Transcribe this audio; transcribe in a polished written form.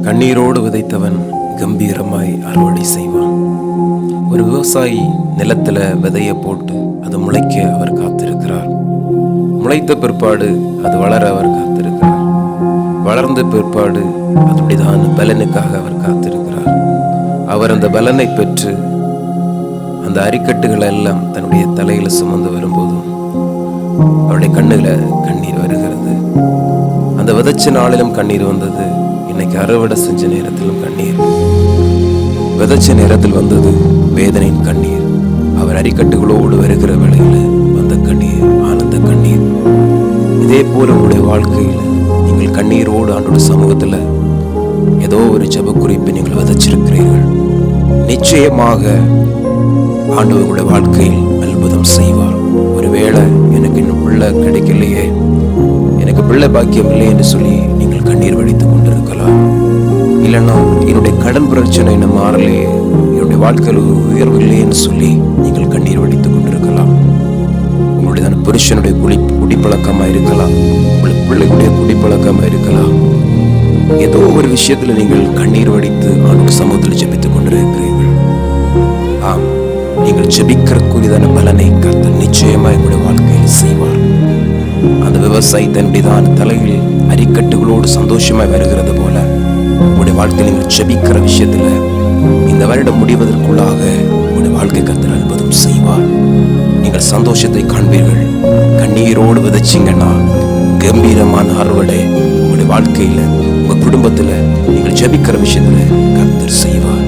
கண்ணீரோடு விதைத்தவன் கம்பீரமாய் அறுவடை செய்வான். ஒரு விவசாயி நிலத்துல விதைய போட்டு அது முளைக்க அவர் காத்திருக்கிறார். முளைத்த பிற்பாடு அது வளர அவர் காத்திருக்கிறார். வளர்ந்த பிற்பாடு அதனுடையதான பலனுக்காக அவர் காத்திருக்கிறார். அவர் அந்த பலனை பெற்று அந்த அரிக்கட்டுகளை எல்லாம் தன்னுடைய தலையில சுமந்து வரும்போதும் அவருடைய கண்ணுல கண்ணீர் வருகிறது. அந்த விதைச்ச நாளிலும் கண்ணீர் வந்தது. இன்னைக்கு அறுவடை செஞ்ச நேரத்திலும் கண்ணீர். விதைச்ச நேரத்தில் வந்தது வேதனையின் கண்ணீர். அவர் அரிக்கட்டுகளோடு வருகிற வேளையில வந்த கண்ணீர் ஆனந்த கண்ணீர். இதே போல உங்களுடைய வாழ்க்கையில நீங்கள் கண்ணீரோடு ஆண்டோட சமூகத்துல ஏதோ ஒரு ஜெப குறிப்பை நீங்கள் விதைச்சிருக்கிறீர்கள். நிச்சயமாக ஆண்டவர் உங்களுடைய வாழ்க்கையில் அற்புதம் செய்வார். ஒருவேளை எனக்கு இன்னும் பிள்ளை கிடைக்கலையே, எனக்கு பிள்ளை பாக்கியம் இல்லை என்று சொல்லி நீங்கள் கண்ணீர் வடித்துக் கொண்டிருக்கலாம். இல்லைன்னா என்னுடைய கடன் பிரச்சனை என்ன மாறலையே, என்னுடைய வாழ்க்கையில் உயர்வு இல்லைன்னு சொல்லி நீங்கள் கண்ணீர் வடித்துக் கொண்டிருக்கலாம். உங்களுடைய புருஷனுடைய குடிப்பழக்கமா இருக்கலாம், உங்களுடைய பிள்ளைகளுடைய குடிப்பழக்கமா இருக்கலாம். ஏதோ ஒரு விஷயத்துல நீங்கள் கண்ணீர் வடித்து அவனுக்கு சமூகத்தில் ஜெபித்துக் கொண்டிருக்கிறீர்கள். ஆம், நீங்கள் ஜெபிக்கிறதுக்குரியதான பலனை கர்த்தர் நிச்சயமாக என்னுடைய வாழ்க்கையில் செய்வார். அந்த விவசாயி தன்னுடையதான தலையில் அரிக்கட்டுகளோடு சந்தோஷமாய் வருகிறது போல உங்களுடைய வாழ்க்கையில் நீங்கள் ஜெபிக்கிற விஷயத்துல இந்த வருடம் முடிவதற்குள்ளாக உங்களுடைய வாழ்க்கை கர்த்தர் அற்புதம் செய்வார். நீங்கள் சந்தோஷத்தை காண்பீர்கள். கண்ணீரோடு விதைச்சிங்கன்னா கம்பீரமான அறுவடை உங்களுடைய வாழ்க்கையில, உங்க குடும்பத்துல நீங்கள் ஜெபிக்கிற விஷயத்துல கர்த்தர் செய்வார்.